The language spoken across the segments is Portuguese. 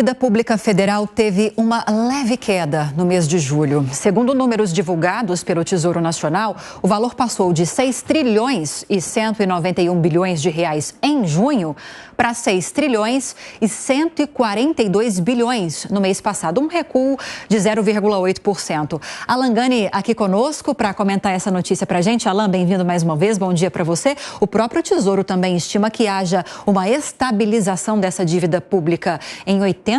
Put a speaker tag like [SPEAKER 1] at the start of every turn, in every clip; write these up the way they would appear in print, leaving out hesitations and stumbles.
[SPEAKER 1] A dívida pública federal teve uma leve queda no mês de julho. Segundo números divulgados pelo Tesouro Nacional, o valor passou de 6 trilhões e 191 bilhões de reais em junho para 6 trilhões e 142 bilhões no mês passado, um recuo de 0,8%. Alan Gani aqui conosco para comentar essa notícia para a gente. Alan, bem-vindo mais uma vez, bom dia para você. O próprio Tesouro também estima que haja uma estabilização dessa dívida pública em 80%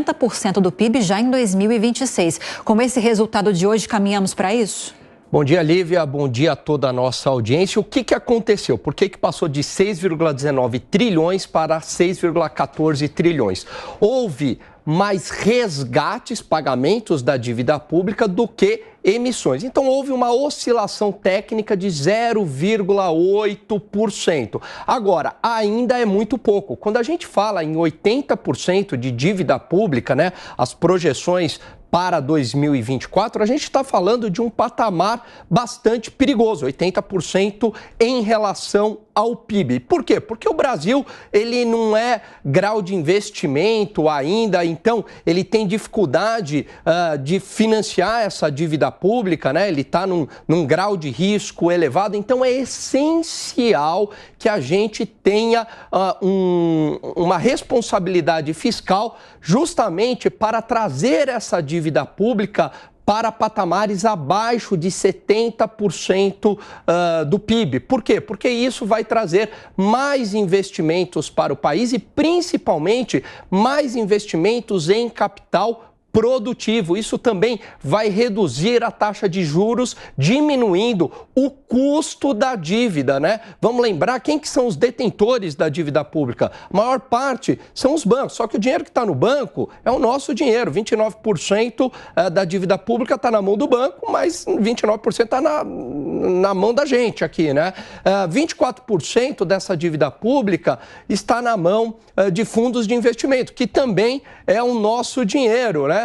[SPEAKER 1] do PIB já em 2026. Com esse resultado de hoje, caminhamos para isso?
[SPEAKER 2] Bom dia, Lívia. Bom dia a toda a nossa audiência. O que aconteceu? Por que passou de 6,19 trilhões para 6,14 trilhões? Houve mais resgates, pagamentos da dívida pública do que emissões. Então, houve uma oscilação técnica de 0,8%. Agora, ainda é muito pouco. Quando a gente fala em 80% de dívida pública, né, as projeções para 2024, a gente está falando de um patamar bastante perigoso, 80% em relação ao PIB. Por quê? Porque o Brasil, ele não é grau de investimento ainda, então ele tem dificuldade de financiar essa dívida pública, né? Ele está num grau de risco elevado, então é essencial que a gente tenha uma responsabilidade fiscal justamente para trazer essa dívida pública para patamares abaixo de 70% do PIB. Por quê? Porque isso vai trazer mais investimentos para o país e, principalmente, mais investimentos em capital produtivo. Isso também vai reduzir a taxa de juros, diminuindo o custo da dívida, né? Vamos lembrar quem que são os detentores da dívida pública. A maior parte são os bancos, só que o dinheiro que está no banco é o nosso dinheiro. 29% da dívida pública está na mão do banco, mas 29% está na mão da gente aqui, né? 24% dessa dívida pública está na mão de fundos de investimento, que também é o nosso dinheiro, né?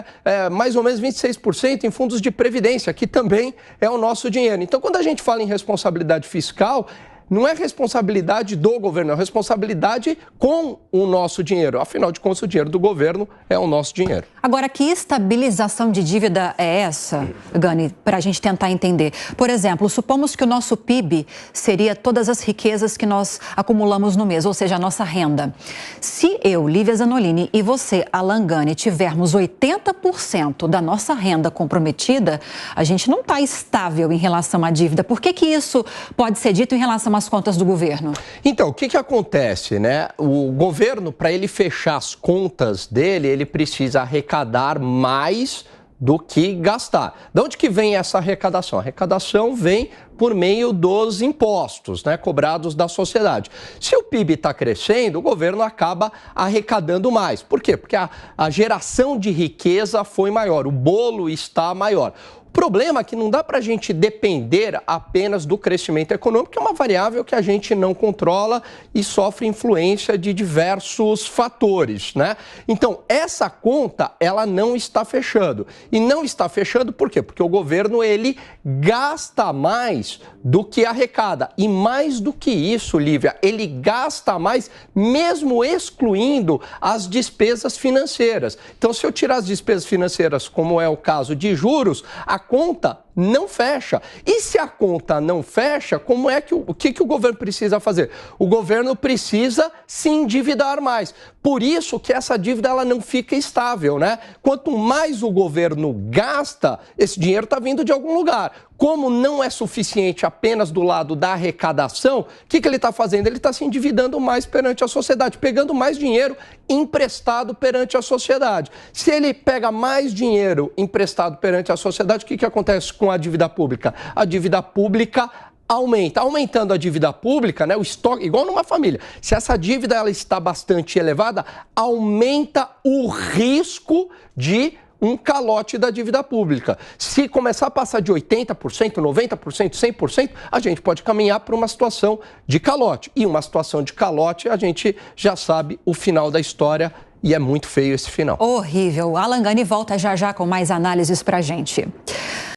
[SPEAKER 2] Mais ou menos 26% em fundos de previdência, que também é o nosso dinheiro. Então, quando a gente fala em responsabilidade fiscal, não é responsabilidade do governo, é responsabilidade com o nosso dinheiro. Afinal de contas, o dinheiro do governo é o nosso dinheiro.
[SPEAKER 1] Agora, que estabilização de dívida é essa, Gani, para a gente tentar entender? Por exemplo, supomos que o nosso PIB seria todas as riquezas que nós acumulamos no mês, ou seja, a nossa renda. Se eu, Lívia Zanolini, e você, Alan Gani, tivermos 80% da nossa renda comprometida, a gente não está estável em relação à dívida. Por que isso pode ser dito em relação às contas do governo?
[SPEAKER 2] Então, o que acontece, né? O governo, para ele fechar as contas dele, ele precisa arrecadar mais do que gastar. De onde que vem essa arrecadação? A arrecadação vem por meio dos impostos, né, cobrados da sociedade. Se o PIB está crescendo, o governo acaba arrecadando mais. Por quê? Porque a geração de riqueza foi maior, o bolo está maior. O problema é que não dá para a gente depender apenas do crescimento econômico, que é uma variável que a gente não controla e sofre influência de diversos fatores, né? Então, essa conta, ela não está fechando. E não está fechando por quê? Porque o governo, ele gasta mais do que arrecada. E mais do que isso, Lívia, ele gasta mais mesmo excluindo as despesas financeiras. Então, se eu tirar as despesas financeiras, como é o caso de juros, a conta não fecha. E se a conta não fecha, como é que o que o governo precisa fazer? O governo precisa se endividar mais. Por isso que essa dívida ela não fica estável, né? Quanto mais o governo gasta, esse dinheiro está vindo de algum lugar. Como não é suficiente apenas do lado da arrecadação, o que ele está fazendo? Ele está se endividando mais perante a sociedade, pegando mais dinheiro emprestado perante a sociedade. Se ele pega mais dinheiro emprestado perante a sociedade, o que acontece com a dívida pública? A dívida pública aumenta. Aumentando a dívida pública, né, o estoque, igual numa família, se essa dívida ela está bastante elevada, aumenta o risco de um calote da dívida pública. Se começar a passar de 80%, 90%, 100%, a gente pode caminhar para uma situação de calote. E uma situação de calote, a gente já sabe o final da história e é muito feio esse final.
[SPEAKER 1] Horrível. Alan Gani volta já já com mais análises para a gente.